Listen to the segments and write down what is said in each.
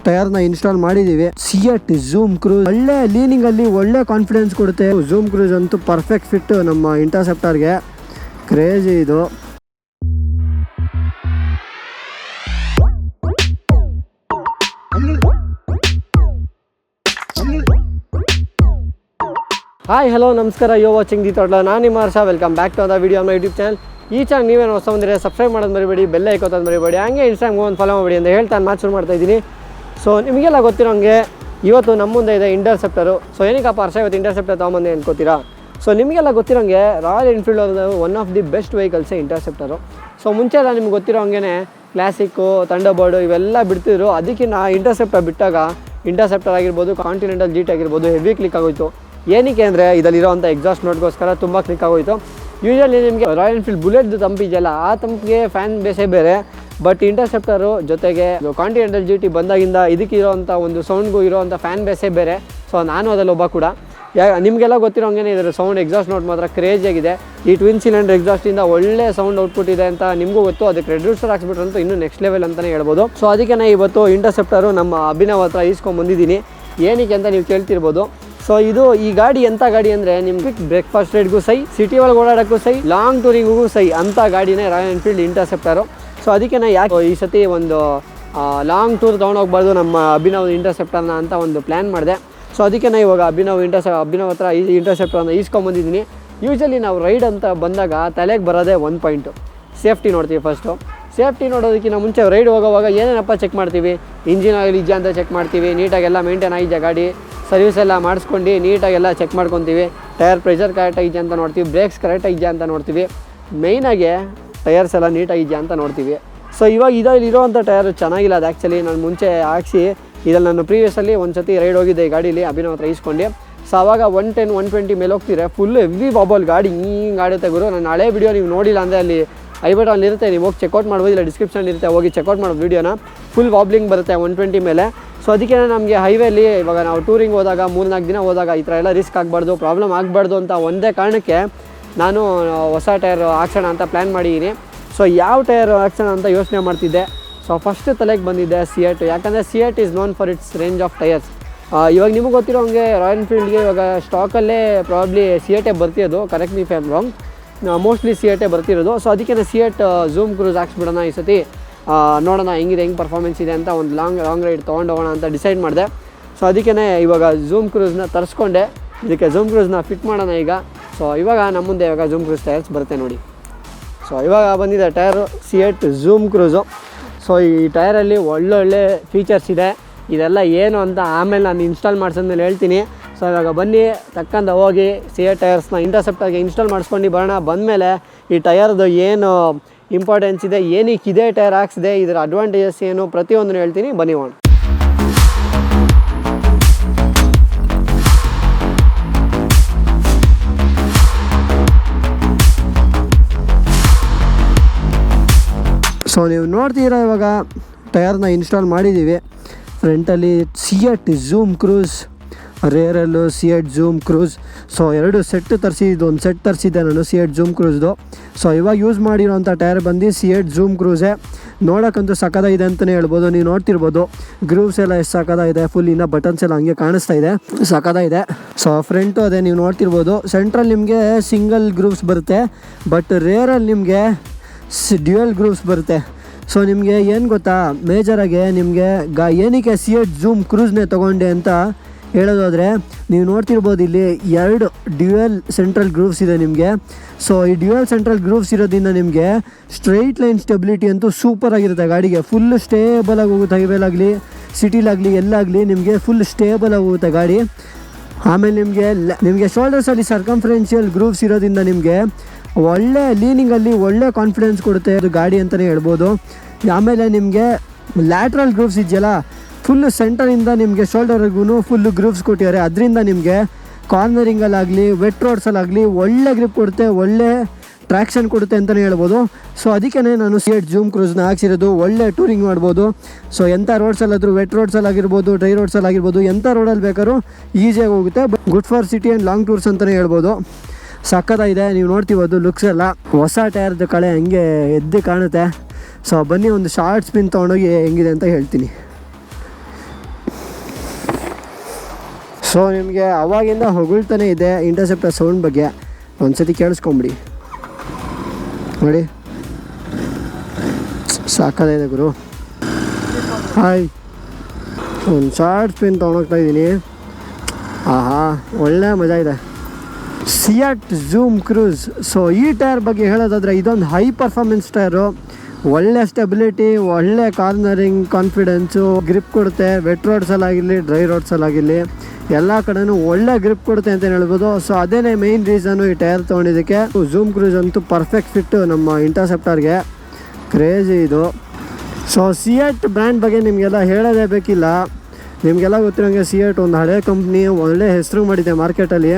ಟೈರ್ನ install ಮಾಡಿದ್ದೀವಿ. CEAT Zoom Cruz ಒಳ್ಳೆ leaning ಅಲ್ಲಿ ಒಳ್ಳೆ ಕಾನ್ಫಿಡೆನ್ಸ್ ಕೊಡುತ್ತೆ. Zoom Cruz ಅಂತೂ ಪರ್ಫೆಕ್ಟ್ ಫಿಟ್ ನಮ್ಮ ಇಂಟರ್ಸೆಪ್ಟರ್ಗೆ. ಕ್ರೇಜಿ ಇದು. ಹಾಯ್ ಹಲೋ ನಮಸ್ಕಾರ, ಯೋ ವಾಚಿಂಗ್ ದಿ ಥ್ರೋಟ್ಲರ್. ನಾನು ನಿಮ್ಮ Harsha. Welcome back to the video my YouTube channel. ಈ ಚಾನಲ್ ನೀವೇನು ಹೊಸ ಬಂದರೆ ಸಬ್ಸ್ಕ್ರೈಬ್ ಮಾಡೋದು ಮರಿಬೇಡಿ, ಬೆಲ್ ಐಕೋತೋದು ಮರಿಬೇಡಿ, ಹಂಗೆ ಇನ್ಸ್ಟಾಗ್ರಾಮ್ಗೆ ಒಂದು ಫಾಲೋ ಮಾಡಿ ಅಂತ ಹೇಳ್ತಾ ಮಾತು ಶುರು ಮಾಡ್ತಾಯಿದ್ದೀನಿ. ಸೊ ನಿಮಗೆಲ್ಲ ಗೊತ್ತಿರೋಂಗೆ ಇವತ್ತು ನಮ್ಮ ಮುಂದೆ ಇದೆ ಇಂಟರ್ಸೆಪ್ಟರು. ಸೊ ಏನಕ್ಕಪ್ಪ ಹರ್ಷ ಇವತ್ತು ಇಂಟರ್ಸೆಪ್ಟರ್ ತೊಗೊಂಬಂದೆ ಅನ್ಕೋತೀರಾ? ಸೊ ನಿಮಗೆಲ್ಲ ಗೊತ್ತಿರೋಂಗೆ ರಾಯಲ್ ಎನ್ಫೀಲ್ಡ್ ಅವ್ರದ್ದು ಒನ್ ಆಫ್ ದಿ ಬೆಸ್ಟ್ ವೆಹಿಕಲ್ಸೇ ಇಂಟರ್ಸೆಪ್ಟರು. ಸೊ ಮುಂಚೆ ಎಲ್ಲ ನಿಮ್ಗೆ ಗೊತ್ತಿರೋ ಹಂಗೆ ಕ್ಲಾಸಿಕ್ಕು, ಥಂಡರ್ಬರ್ಡು ಇವೆಲ್ಲ ಬಿಡ್ತಿದ್ರು. ಅದಕ್ಕಿಂತ ಇಂಟರ್ಸೆಪ್ಟರ್ ಬಿಟ್ಟಾಗ ಇಂಟರ್ಸೆಪ್ಟರ್ ಆಗಿರ್ಬೋದು, ಕಾಂಟಿನೆಂಟಲ್ GT ಆಗಿರ್ಬೋದು ಹೆವಿ ಕ್ಲಿಕ್ ಆಗೋಯಿತು. ಏನಕ್ಕೆ ಅಂದರೆ ಇದರಲ್ಲಿರೋವಂಥ ಎಕ್ಸಾಸ್ಟ್ ನೋಟ್ಗೋಸ್ಕರ ತುಂಬ ಕ್ಲಿಕ್ ಆಗೋಯಿತು. ಯೂಶ್ವಲಿ ನಿಮಗೆ ರಾಯಲ್ ಎನ್ಫೀಲ್ಡ್ ಬುಲೆಟ್ದು ತಂಪಿದೆಯಲ್ಲ, ಆ ತಂಪಿಗೆ ಫ್ಯಾನ್ ಬೇಸೇ ಬೇರೆ. ಬಟ್ ಇಂಟರ್ಸೆಪ್ಟರು ಜೊತೆಗೆ ಕಾಂಟಿನೆಂಟಲ್ GT ಬಂದಾಗಿಂದ ಇದಕ್ಕಿರೋವಂಥ ಒಂದು ಸೌಂಡ್ಗೂ ಇರೋವಂಥ ಫ್ಯಾನ್ ಬೇಸೇ ಬೇರೆ. ಸೊ ನಾನು ಅದರಲ್ಲಿ ಒಬ್ಬ ಕೂಡ. ನಿಮಗೆಲ್ಲ ಗೊತ್ತಿರೋಂಗೆ ಇದರ ಸೌಂಡ್ ಎಕ್ಸಾಸ್ಟ್ ನೋಟ್ ಮಾತ್ರ ಕ್ರೇಜಿಯಾಗಿದೆ. ಈ ಟ್ವಿನ್ ಸಿಲಿಂಡರ್ ಎಕ್ಸಾಸ್ಟಿಂದ ಒಳ್ಳೆ ಸೌಂಡ್ ಔಟ್ಪುಟ್ ಇದೆ ಅಂತ ನಿಮಗೂ ಗೊತ್ತು. ಅದಕ್ಕೆ ರೆಡ್ಯೂಸರ್ ಹಾಕ್ಸ್ಬಿಟ್ರಂತೂ ಇನ್ನೂ ನೆಕ್ಸ್ಟ್ ಲೆವೆಲ್ ಅಂತಲೇ ಹೇಳ್ಬೋದು. ಸೊ ಅದಕ್ಕೆ ನಾನು ಇವತ್ತು ಇಂಟರ್ಸೆಪ್ಟರು ನಮ್ಮ ಅಭಿನವ್ ಹತ್ರ ಈಸ್ಕೊಂಡ್ಬಂದಿದ್ದೀನಿ. ಏನಕ್ಕೆ ಅಂತ ನೀವು ಕೇಳ್ತಿರ್ಬೋದು. ಸೊ ಈ ಗಾಡಿ ಎಂಥ ಗಾಡಿ ಅಂದರೆ ನಿಮ್ಗೆ ಬ್ರೇಕ್ಫಾಸ್ಟ್ ರೈಡ್ಗೂ ಸೈ, ಸಿಟಿ ಒಳಗೆ ಓಡಾಡೋಕ್ಕೂ ಸೈ, ಲಾಂಗ್ ಟೂರಿಂಗೂ ಸೈ ಅಂಥ ಗಾಡಿನೇ ರಾಯಲ್ ಎನ್ಫೀಲ್ಡ್ ಇಂಟರ್ಸೆಪ್ಟರು. ಸೊ ಅದಕ್ಕೆ ನಾನು ಯಾಕೆ ಈ ಸತಿ ಒಂದು ಲಾಂಗ್ ಟೂರ್ ತೊಗೊಂಡೋಗ್ಬಾರ್ದು ನಮ್ಮ ಅಭಿನವ್ ಇಂಟರ್ಸೆಪ್ಟರ್ನ ಅಂತ ಒಂದು ಪ್ಲ್ಯಾನ್ ಮಾಡಿದೆ. ಸೊ ಅದಕ್ಕೆ ನಾನು ಇವಾಗ ಅಭಿನವ್ ಹತ್ರ ಈ ಇಂಟರ್ಸೆಪ್ಟರ್ನ ಈಸ್ಕೊಂಬಂದಿದ್ದೀನಿ. ಯೂಶ್ವಲಿ ನಾವು ರೈಡ್ ಅಂತ ಬಂದಾಗ ತಲೆಗೆ ಬರೋದೇ ಒಂದು ಪಾಯಿಂಟು, ಸೇಫ್ಟಿ ನೋಡ್ತೀವಿ. ಫಸ್ಟು ಸೇಫ್ಟಿ ನೋಡೋದಕ್ಕಿಂತ ಮುಂಚೆ ರೈಡ್ ಹೋಗೋವಾಗ ಏನೇನಪ್ಪ ಚೆಕ್ ಮಾಡ್ತೀವಿ? ಇಂಜಿನ್ ಆಯಿಲ್ ಇದೆಯಾ ಅಂತ ಚೆಕ್ ಮಾಡ್ತೀವಿ, ನೀಟಾಗೆಲ್ಲ ಮೇಂಟೈನ್ ಆಗಿದೆಯಾ ಗಾಡಿ, ಸರ್ವಿಸ್ ಎಲ್ಲ ಮಾಡಿಸ್ಕೊಂಡು ನೀಟಾಗೆಲ್ಲ ಚೆಕ್ ಮಾಡ್ಕೊತೀವಿ, ಟೈರ್ ಪ್ರೆಷರ್ ಕರೆಕ್ಟಾಗಿದೆಯಾ ಅಂತ ನೋಡ್ತೀವಿ, ಬ್ರೇಕ್ಸ್ ಕರೆಕ್ಟಾಗಿದೆಯಾ ಅಂತ ನೋಡ್ತೀವಿ, ಮೇಯ್ನಾಗೆ ಟೈರ್ಸ್ ಎಲ್ಲ ನೀಟಾಗಿದೆಯಾ ಅಂತ ನೋಡ್ತೀವಿ. ಸೊ ಇವಾಗ ಇದರಲ್ಲಿರೋವಂಥ ಟೈರು ಚೆನ್ನಾಗಿಲ್ಲ. ಅದು ಆ್ಯಕ್ಚುಲಿ ನಾನು ಮುಂಚೆ ಹಾಕ್ಸಿ ಇದ್ರಲ್ಲಿ ನಾನು ಪ್ರೀವಿಯಸಲ್ಲಿ ಒಂದು ಸತಿ ರೈಡ್ ಹೋಗಿದ್ದೆ ಈ ಗಾಡೀಲಿ ಅಭಿನವ್ ಹತ್ರ ಈಸ್ಕೊಂಡು. ಸೊ ಆವಾಗ 110, 120 ಮೇಲೆ ಹೋಗ್ತೀರಾ, ಫುಲ್ಲು ಹೆವಿ ಬಾಬಲ್ ಗಾಡಿ ಹಿಂಗೆ ಆಡುತ್ತೆ ಗುರು. ನಾನು ಹಳೆ ವಿಡಿಯೋ ನೀವು ನೋಡಿಲ್ಲ ಅಂದರೆ ಅಲ್ಲಿ ಅಲ್ಲಿ ಇರುತ್ತೆ, ನೀವು ಹೋಗಿ ಚೆಕ್ಔಟ್ ಮಾಡ್ಬೋದಿಲ್ಲ, ಡಿಸ್ಕ್ರಿಪ್ಷನ್ ಇರುತ್ತೆ, ಹೋಗಿ ಚೆಕ್ಔಟ್ ಮಾಡೋ ವೀಡಿಯೋನ. ಫುಲ್ ವಾಬ್ಲಿಂಗ್ ಬರುತ್ತೆ 120 ಮೇಲೆ. ಸೊ ಅದಕ್ಕೆ ನಮಗೆ ಹೈವೇಲಿ ಇವಾಗ ನಾವು ಟೂರಿಂಗ್ ಹೋದಾಗ 3-4 ದಿನ ಹೋದಾಗ ಈ ಥರ ಎಲ್ಲ ರಿಸ್ಕ್ ಆಗಬಾರ್ದು, ಪ್ರಾಬ್ಲಮ್ ಆಗಬಾರ್ದು ಅಂತ ಒಂದೇ ಕಾರಣಕ್ಕೆ ನಾನು ಹೊಸ ಟೈರ್ ಹಾಕ್ಸೋಣ ಅಂತ ಪ್ಲ್ಯಾನ್ ಮಾಡಿದ್ದೀನಿ. ಸೊ ಯಾವ ಟೈರ್ ಹಾಕ್ಸೋಣ ಅಂತ ಯೋಚನೆ ಮಾಡ್ತಿದ್ದೆ. ಸೊ ಫಸ್ಟ್ ತಲೆಗೆ ಬಂದಿದ್ದೆ CEAT. ಯಾಕಂದರೆ CEAT is known for its range of tyres. ಇವಾಗ ನಿಮಗೆ ಗೊತ್ತಿರೋ ಹಂಗೆ ರಾಯಲ್ ಎನ್ಫೀಲ್ಡ್ಗೆ ಇವಾಗ ಸ್ಟಾಕಲ್ಲೇ ಪ್ರಾಬ್ಲಿ CEAT ಬರ್ತಿರೋದು, correct me if I am wrong, mostly CEAT ಬರ್ತಿರೋದು. ಸೊ ಅದಕ್ಕೆ CEAT Zoom Cruz ಹಾಕ್ಸ್ಬಿಡೋಣ ಈ ಸತಿ, ನೋಡೋಣ ಹೆಂಗೆ ಪರ್ಫಾರ್ಮೆನ್ಸ್ ಇದೆ ಅಂತ ಒಂದು ಲಾಂಗ್ ರೈಡ್ ತೊಗೊಂಡೋಗೋಣ ಅಂತ ಡಿಸೈಡ್ ಮಾಡಿದೆ. ಸೊ ಅದಕ್ಕೆ ಇವಾಗ Zoom Cruzನ ತರಿಸ್ಕೊಂಡೆ, ಇದಕ್ಕೆ Zoom Cruzನ ಫಿಟ್ ಮಾಡೋಣ ಈಗ. ಸೊ ಇವಾಗ ನಮ್ಮ ಮುಂದೆ ಇವಾಗ Zoom Cruz ಟೈರ್ಸ್ ಬರುತ್ತೆ ನೋಡಿ. ಸೊ ಇವಾಗ ಬಂದಿದೆ tyre CEAT Zoom Cruz. So ಈ ಟೈರಲ್ಲಿ ಒಳ್ಳೊಳ್ಳೆ ಫೀಚರ್ಸ್ ಇದೆ. ಇದೆಲ್ಲ ಏನು ಅಂತ ಆಮೇಲೆ ನಾನು ಇನ್ಸ್ಟಾಲ್ ಮಾಡಿಸಿದ್ಮೇಲೆ ಹೇಳ್ತೀನಿ. ಸೊ ಇವಾಗ ಬನ್ನಿ ತಕ್ಕಂತ ಹೋಗಿ CEAT ಟೈರ್ಸ್ನ ಇಂಟರ್ಸೆಪ್ಟರ್ಗೆ ಇನ್ಸ್ಟಾಲ್ ಮಾಡಿಸ್ಕೊಂಡು ಬರೋಣ. ಬಂದಮೇಲೆ ಈ ಟೈರ್ದು ಏನು ಇಂಪಾರ್ಟೆನ್ಸ್ ಇದೆ, ಏನಕ್ಕೆ ಇದೇ ಟೈರ್ ಹಾಕ್ಸಿದೆ, ಇದರ ಅಡ್ವಾಂಟೇಜಸ್ ಏನು, ಪ್ರತಿಯೊಂದನ್ನು ಹೇಳ್ತೀನಿ, ಬನ್ನಿ ಹೋಗೋಣ. ಸೊ ನೀವು ನೋಡ್ತೀರಾ ಇವಾಗ ಟೈರ್ನ ಇನ್ಸ್ಟಾಲ್ ಮಾಡಿದ್ದೀವಿ. ಫ್ರಂಟಲ್ಲಿ CEAT Zoom Cruz, ರೇರಲ್ಲು CEAT Zoom Cruz. So 2 set ತರಿಸಿದ್ದು, ಒಂದು ಸೆಟ್ ತರಿಸಿದ್ದೆ ನಾನು CEAT Zoom Cruzದು. ಸೊ ಇವಾಗ ಯೂಸ್ ಮಾಡಿರೋಂಥ ಟೈರ್ ಬಂದು CEAT Zoom Cruzೇ. ನೋಡೋಕ್ಕಂತೂ ಸಕ್ಕದಾಗಿದೆ ಅಂತಲೇ ಹೇಳ್ಬೋದು. ನೀವು ನೋಡ್ತಿರ್ಬೋದು ಗ್ರೂವ್ಸ್ ಎಲ್ಲ ಎಷ್ಟು ಸಕ್ಕದಾಗಿದೆ, ಫುಲ್ ಇನ್ನೂ ಬಟನ್ಸ್ ಎಲ್ಲ ಹಂಗೆ ಕಾಣಿಸ್ತಾ ಇದೆ, ಸಕ್ಕದಾಗಿದೆ. ಸೊ ಫ್ರಂಟು ಅದೇ ನೀವು ನೋಡ್ತಿರ್ಬೋದು. ಸೆಂಟ್ರಲ್ಲಿ ನಿಮಗೆ ಸಿಂಗಲ್ ಗ್ರೂವ್ಸ್ ಬರುತ್ತೆ, ಬಟ್ ರೇರಲ್ಲಿ ನಿಮಗೆ ಡ್ಯುಯಲ್ ಗ್ರೂವ್ಸ್ ಬರುತ್ತೆ. ಸೊ ನಿಮಗೆ ಏನು ಗೊತ್ತಾ, ಮೇಜರಾಗಿ ನಿಮಗೆ ಏನಕ್ಕೆ CEAT Zoom Cruzನೇ ತೊಗೊಂಡೆ ಅಂತ ಹೇಳೋದಾದರೆ, ನೀವು ನೋಡ್ತಿರ್ಬೋದು ಇಲ್ಲಿ 2 ಡ್ಯುಯಲ್ ಸೆಂಟ್ರಲ್ ಗ್ರೂವ್ಸ್ ಇದೆ ನಿಮಗೆ. ಸೊ ಈ ಡ್ಯುಯಲ್ ಸೆಂಟ್ರಲ್ ಗ್ರೂವ್ಸ್ ಇರೋದ್ರಿಂದ ನಿಮಗೆ ಸ್ಟ್ರೈಟ್ ಲೈನ್ ಸ್ಟೆಬಿಲಿಟಿ ಅಂತೂ ಸೂಪರಾಗಿರುತ್ತೆ ಗಾಡಿಗೆ. ಫುಲ್ ಸ್ಟೇಬಲಾಗಿ ಹೋಗುತ್ತೆ, ಹೈವೇಲಾಗಲಿ ಸಿಟಿಲಾಗಲಿ ಎಲ್ಲಾಗಲಿ ನಿಮಗೆ ಫುಲ್ ಸ್ಟೇಬಲಾಗಿ ಹೋಗುತ್ತೆ ಗಾಡಿ. ಆಮೇಲೆ ನಿಮಗೆ ಶೋಲ್ಡರ್ಸಲ್ಲಿ ಸರ್ಕಂಫರೆನ್ಷಿಯಲ್ ಗ್ರೂವ್ಸ್ ಇರೋದ್ರಿಂದ ನಿಮಗೆ ಒಳ್ಳೆ ಲೀನಿಂಗಲ್ಲಿ ಒಳ್ಳೆ ಕಾನ್ಫಿಡೆನ್ಸ್ ಕೊಡುತ್ತೆ ಅದು ಗಾಡಿ ಅಂತಲೇ ಹೇಳ್ಬೋದು. ಆಮೇಲೆ ನಿಮಗೆ ಲ್ಯಾಟ್ರಲ್ ಗ್ರೂವ್ಸ್ ಇದೆಯಲ್ಲ, ಫುಲ್ಲು ಸೆಂಟರಿಂದ ನಿಮಗೆ ಶೋಲ್ಡರ್ಗೂ ಫುಲ್ಲು ಗ್ರೂವ್ಸ್ ಕೊಟ್ಟಿದ್ದಾರೆ. ಅದರಿಂದ ನಿಮಗೆ ಕಾರ್ನರಿಂಗಲ್ಲಾಗಲಿ ವೆಟ್ ರೋಡ್ಸಲ್ಲಾಗಲಿ ಒಳ್ಳೆ ಗ್ರಿಪ್ ಕೊಡುತ್ತೆ, ಒಳ್ಳೆ ಟ್ರ್ಯಾಕ್ಷನ್ ಕೊಡುತ್ತೆ ಅಂತಲೇ ಹೇಳ್ಬೋದು. ಸೊ ಅದಕ್ಕೆ ನಾನು CEAT Zoom Cruzನ ಹಾಕ್ಸಿರೋದು. ಒಳ್ಳೆ ಟೂರಿಂಗ್ ಮಾಡ್ಬೋದು. ಸೊ ಎಂಥ ರೋಡ್ಸಲ್ಲಾದರೂ, ವೆಟ್ ರೋಡ್ಸಲ್ಲಾಗಿರ್ಬೋದು, ಡ್ರೈ ರೋಡ್ಸಲ್ಲಾಗಿರ್ಬೋದು, ಎಂಥ ರೋಡಲ್ಲಿ ಬೇಕಾದ್ರೂ ಈಸಿಯಾಗಿ ಹೋಗುತ್ತೆ. Good for city and long tours ಅಂತಲೇ ಹೇಳ್ಬೋದು. ಸಕ್ಕತ್ತಾಗಿದೆ. ನೀವು ನೋಡ್ತಿರ್ಬೋದು ಲುಕ್ಸ್ ಎಲ್ಲ ಹೊಸ ಟೈರ್ದು ಕಳೆ ಹಂಗೆ ಎದ್ದು ಕಾಣುತ್ತೆ. ಸೊ ಬನ್ನಿ ಒಂದು ಶಾರ್ಟ್ ಸ್ಪಿನ್ ತೊಗೊಂಡೋಗಿ ಹೆಂಗಿದೆ ಅಂತ ಹೇಳ್ತೀನಿ. ಸೊ ನಿಮಗೆ ಅವಾಗಿಂದ ಹೊಗಳ್ತಾನೆ ಇದೆ ಇಂಟರ್ಸೆಪ್ಟರ್ ಸೌಂಡ್ ಬಗ್ಗೆ, ಒಂದ್ಸತಿ ಕೇಳಿಸ್ಕೊಂಬಿಡಿ ನೋಡಿ, ಸಾಕಾಗಿದೆ ಗುರು. ಹಾಯ್, ಒಂದು ಶಾರ್ಟ್ ಸ್ಪಿನ್ ತೊಗೊಂಡೋಗ್ತಾ ಇದ್ದೀನಿ. ಆಹಾ, ಒಳ್ಳೆ ಮಜಾ ಇದೆ. CEAT zoom cruise. ಸೊ ಈ ಟೈರ್ ಬಗ್ಗೆ ಹೇಳೋದಾದರೆ ಇದೊಂದು ಹೈ ಪರ್ಫಾರ್ಮೆನ್ಸ್ ಟೈರು, ಒಳ್ಳೆ ಸ್ಟೆಬಿಲಿಟಿ, ಒಳ್ಳೆ ಕಾರ್ನರಿಂಗ್ ಕಾನ್ಫಿಡೆನ್ಸು, ಗ್ರಿಪ್ ಕೊಡುತ್ತೆ. ವೆಟ್ ರೋಡ್ಸಲ್ಲಾಗಿರಲಿ ಡ್ರೈ ರೋಡ್ಸಲ್ಲಾಗಿರಲಿ ಎಲ್ಲ ಕಡೆನೂ ಒಳ್ಳೆ ಗ್ರಿಪ್ ಕೊಡುತ್ತೆ ಅಂತ ಹೇಳ್ಬೋದು. ಸೊ ಅದೇ ಮೇಯ್ನ್ ರೀಸನು ಈ ಟೈರ್ ತೊಗೊಂಡಿದ್ದಕ್ಕೆ. ಝೂಮ್ ಕ್ರೂಸ್ ಅಂತೂ ಪರ್ಫೆಕ್ಟ್ ಫಿಟ್ಟು ನಮ್ಮ ಇಂಟರ್ಸೆಪ್ಟರ್ಗೆ, ಕ್ರೇಜಿ ಇದು. ಸೊ ಸಿಯಾಟ್ ಬ್ರ್ಯಾಂಡ್ ಬಗ್ಗೆ ನಿಮಗೆಲ್ಲ ಹೇಳೋದೇ ಬೇಕಿಲ್ಲ, ನಿಮಗೆಲ್ಲ ಗೊತ್ತಿರೋಂಗೆ ಸಿಯಾಟ್ ಒಂದು ಹಳೆ ಕಂಪ್ನಿ, ಒಳ್ಳೆ ಹೆಸರು ಮಾಡಿದೆ ಮಾರ್ಕೆಟಲ್ಲಿ.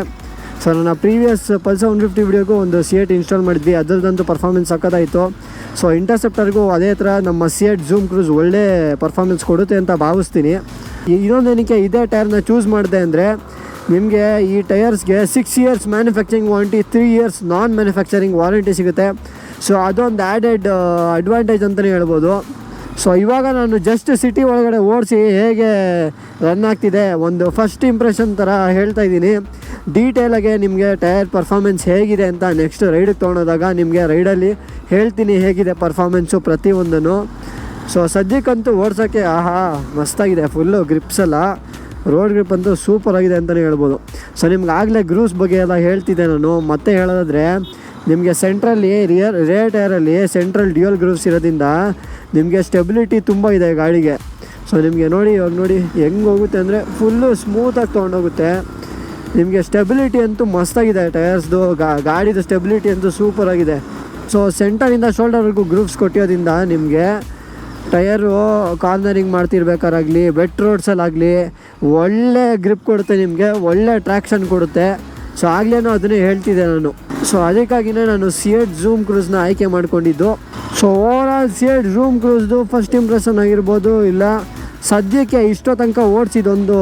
ಸೊ ನನ್ನ ಪ್ರೀವಿಯಸ್ ಪಲ್ಸರ್ 150 ವಿಡಿಯೋಗೂ ಒಂದು ಸಿಯಾಟ್ ಇನ್ಸ್ಟಾಲ್ ಮಾಡಿದ್ವಿ, ಅದರದಂತೂ ಪರ್ಫಾರ್ಮೆನ್ಸ್ ಸಕ್ಕತ್ತಾಯಿತು. ಸೊ ಇಂಟರ್ಸೆಪ್ಟರ್ಗೂ ಅದೇ ಥರ ನಮ್ಮ ಸಿಯಾಟ್ ಝೂಮ್ ಕ್ರೂಸ್ ಒಳ್ಳೆ ಪರ್ಫಾರ್ಮೆನ್ಸ್ ಕೊಡುತ್ತೆ ಅಂತ ಭಾವಿಸ್ತೀನಿ. ಇನ್ನೊಂದೇನಕ್ಕೆ ಇದೇ ಟೈರ್ನ ಚೂಸ್ ಮಾಡಿದೆ ಅಂದರೆ, ನಿಮಗೆ ಈ ಟೈರ್ಸ್ಗೆ 6 years ಮ್ಯಾನುಫ್ಯಾಕ್ಚರಿಂಗ್ ವಾರಂಟಿ, 3 years ನಾನ್ ಮ್ಯಾನುಫ್ಯಾಕ್ಚರಿಂಗ್ ವಾರಂಟಿ ಸಿಗುತ್ತೆ. ಸೊ ಅದೊಂದು ಆ್ಯಡೆಡ್ ಅಡ್ವಾಂಟೇಜ್ ಅಂತಲೇ ಹೇಳ್ಬೋದು. ಸೊ ಇವಾಗ ನಾನು ಜಸ್ಟ್ ಸಿಟಿ ಒಳಗಡೆ ಓಡಿಸಿ ಹೇಗೆ ರನ್ ಆಗ್ತಿದೆ ಒಂದು ಫಸ್ಟ್ ಇಂಪ್ರೆಷನ್ ಥರ ಹೇಳ್ತಾ ಇದ್ದೀನಿ. ಡೀಟೇಲಾಗೆ ನಿಮಗೆ ಟೈರ್ ಪರ್ಫಾರ್ಮೆನ್ಸ್ ಹೇಗಿದೆ ಅಂತ ನೆಕ್ಸ್ಟ್ ರೈಡಿಗೆ ತೊಗೊಳೋದಾಗ ನಿಮಗೆ ರೈಡಲ್ಲಿ ಹೇಳ್ತೀನಿ ಹೇಗಿದೆ ಪರ್ಫಾರ್ಮೆನ್ಸು ಪ್ರತಿಯೊಂದನ್ನು. ಸೊ ಸದ್ಯಕ್ಕಂತೂ ಓಡ್ಸೋಕ್ಕೆ ಆಹಾ ಮಸ್ತಾಗಿದೆ, ಫುಲ್ಲು ಗ್ರಿಪ್ಸೆಲ್ಲ ರೋಡ್ ಗ್ರಿಪ್ ಅಂತೂ ಸೂಪರಾಗಿದೆ ಅಂತಲೇ ಹೇಳ್ಬೋದು. ಸೊ ನಿಮ್ಗೆ ಆಗಲೇ ಗ್ರೂಸ್ ಬಗ್ಗೆ ಎಲ್ಲ ಹೇಳ್ತಿದ್ದೆ ನಾನು. ಮತ್ತೆ ಹೇಳೋದಾದರೆ ನಿಮಗೆ ಸೆಂಟ್ರಲ್ಲಿ ರೇರ್ ಟೈರಲ್ಲಿ ಸೆಂಟ್ರಲ್ ಡ್ಯೂಯಲ್ ಗ್ರೂವ್ಸ್ ಇರೋದ್ರಿಂದ ನಿಮಗೆ ಸ್ಟೆಬಿಲಿಟಿ ತುಂಬ ಇದೆ ಗಾಡಿಗೆ. ಸೊ ನಿಮಗೆ ನೋಡಿ, ಇವಾಗ ನೋಡಿ ಹೆಂಗೆ ಹೋಗುತ್ತೆ ಅಂದರೆ ಫುಲ್ಲು ಸ್ಮೂತಾಗಿ ತೊಗೊಂಡೋಗುತ್ತೆ. ನಿಮಗೆ ಸ್ಟೆಬಿಲಿಟಿ ಅಂತೂ ಮಸ್ತಾಗಿದೆ ಟೈರ್ಸ್ದು, ಗಾಡಿದು ಸ್ಟೆಬಿಲಿಟಿ ಅಂತೂ ಸೂಪರಾಗಿದೆ. ಸೊ ಸೆಂಟರಿಂದ ಶೋಲ್ಡರ್ವರೆಗೂ ಗ್ರೂವ್ಸ್ ಕೊಟ್ಟಿರೋದ್ರಿಂದ ನಿಮಗೆ ಟೈರು ಕಾರ್ನರಿಂಗ್ ಮಾಡ್ತಿರ್ಬೇಕಾರಾಗಲಿ ವೆಟ್ ರೋಡ್ಸಲ್ಲಾಗಲಿ ಒಳ್ಳೆ ಗ್ರಿಪ್ ಕೊಡುತ್ತೆ, ನಿಮಗೆ ಒಳ್ಳೆ ಟ್ರ್ಯಾಕ್ಷನ್ ಕೊಡುತ್ತೆ. ಸೊ ಆಗಲೇನೋ ಅದನ್ನೇ ಹೇಳ್ತಿದ್ದೆ ನಾನು. ಸೊ ಅದಕ್ಕಾಗಿಯೇ ನಾನು ಸಿಯಾಟ್ ಝೂಮ್ ಕ್ರೂಸ್ನ ಆಯ್ಕೆ ಮಾಡ್ಕೊಂಡಿದ್ದು. ಸೊ ಓವರಾಲ್ ಸಿಯಾಟ್ ಝೂಮ್ ಕ್ರೂಸ್ದು ಫಸ್ಟ್ ಇಂಪ್ರೆಷನ್ ಆಗಿರ್ಬೋದು, ಇಲ್ಲ ಸದ್ಯಕ್ಕೆ ಇಷ್ಟೋ ತನಕ ಓಡಿಸಿದೊಂದು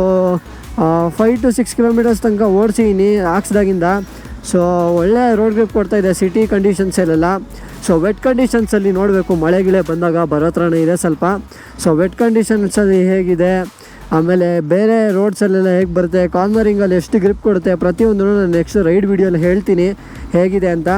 5 to 6 kilometers ತನಕ ಓಡಿಸಿದ್ದೀನಿ ಹಾಕ್ಸ್ದಾಗಿಂದ. ಸೊ ಒಳ್ಳೆ ರೋಡ್ ಗ್ರಿಪ್ ಕೊಡ್ತಾಯಿದೆ ಸಿಟಿ ಕಂಡೀಷನ್ಸಲ್ಲೆಲ್ಲ. ಸೊ ವೆಟ್ ಕಂಡೀಷನ್ಸಲ್ಲಿ ನೋಡಬೇಕು, ಮಳೆ ಗಿಳೆ ಬಂದಾಗ ಬರೋ ಥರನೇ ಇದೆ ಸ್ವಲ್ಪ. ಸೊ ವೆಟ್ ಕಂಡೀಷನ್ಸಲ್ಲಿ ಹೇಗಿದೆ, ಆಮೇಲೆ ಬೇರೆ ರೋಡ್ಸಲ್ಲೆಲ್ಲ ಹೇಗೆ ಬರುತ್ತೆ, ಕಾರ್ನರಿಂಗಲ್ಲಿ ಎಷ್ಟು ಗ್ರಿಪ್ ಕೊಡುತ್ತೆ, ಪ್ರತಿಯೊಂದನ್ನು ನಾನು ನೆಕ್ಸ್ಟ್ ರೈಡ್ ವೀಡಿಯೋಲಿ ಹೇಳ್ತೀನಿ ಹೇಗಿದೆ ಅಂತ.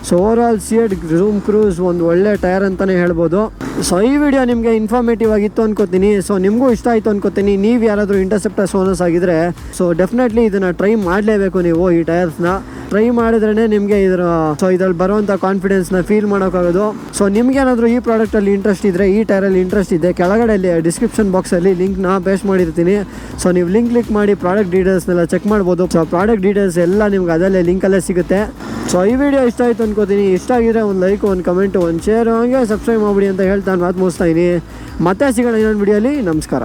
So overall CEAT zoom cruise ಒಂದು ಒಳ್ಳೆ ಟೈರ್ ಅಂತಲೇ ಹೇಳ್ಬೋದು. ಸೊ ಈ ವಿಡಿಯೋ ನಿಮಗೆ ಇನ್ಫಾರ್ಮೇಟಿವ್ ಆಗಿತ್ತು ಅನ್ಕೋತೀನಿ. ಸೊ ನಿಮಗೂ ಇಷ್ಟ ಆಯಿತು ಅನ್ಕೋತೀನಿ. ನೀವು ಯಾರಾದರೂ ಇಂಟರ್ಸೆಪ್ಟರ್ಸ್ ಓನರ್ಸ್ ಆಗಿದ್ದರೆ ಸೊ ಡೆಫಿನೆಟ್ಲಿ ಇದನ್ನು ಟ್ರೈ ಮಾಡಲೇಬೇಕು ನೀವು. ಈ ಟೈರ್ಸ್ನ ಟ್ರೈ ಮಾಡಿದ್ರೇ ನಿಮಗೆ ಇದ್ರಲ್ಲಿ ಬರುವಂಥ ಕಾನ್ಫಿಡೆನ್ಸ್ನ ಫೀಲ್ ಮಾಡೋಕ್ಕಾಗೋದು. ಸೊ ನಿಮ್ಗೇನಾದರೂ ಈ ಪ್ರಾಡಕ್ಟಲ್ಲಿ ಇಂಟ್ರೆಸ್ಟ್ ಇದ್ದರೆ, ಈ ಟೈರಲ್ಲಿ ಇಂಟ್ರೆಸ್ಟ್ ಇದೆ, ಕೆಳಗಡೆ ಡಿಸ್ಕ್ರಿಪ್ಷನ್ ಬಾಕ್ಸಲ್ಲಿ ಲಿಂಕ್ನ ಪೇಸ್ಟ್ ಮಾಡಿರ್ತೀನಿ. ಸೊ ನೀವು ಲಿಂಕ್ ಕ್ಲಿಕ್ ಮಾಡಿ ಪ್ರಾಡಕ್ಟ್ ಡೀಟೇಲ್ಸ್ನೆಲ್ಲ ಚೆಕ್ ಮಾಡ್ಬೋದು. ಸೊ ಪ್ರಾಡಕ್ಟ್ ಡೀಟೇಲ್ಸ್ ಎಲ್ಲ ನಿಮ್ಗೆ ಅದಲ್ಲೇ ಲಿಂಕಲ್ಲೇ ಸಿಗುತ್ತೆ. ಸೊ ಈ ವಿಡಿಯೋ ಇಷ್ಟ ಆಯಿತು ಅನ್ಕೋತೀನಿ. ಇಷ್ಟ ಆಗಿದ್ರೆ ಒಂದು ಲೈಕ್, ಒಂದು ಕಮೆಂಟು, ಒಂದು ಶೇರ್, ಹಾಗೆ ಸಬ್ಸ್ಕ್ರೈಬ್ ಮಾಡಿಬಿಡಿ ಅಂತ ಹೇಳ್ತಾ ಮಾತು ಮುಗಿಸ್ತಾ ಇದ್ದೀನಿ. ಮತ್ತೆ ಸಿಗೋಣ ಇನ್ನೊಂದು ವಿಡಿಯೋಲಿ. ನಮಸ್ಕಾರ.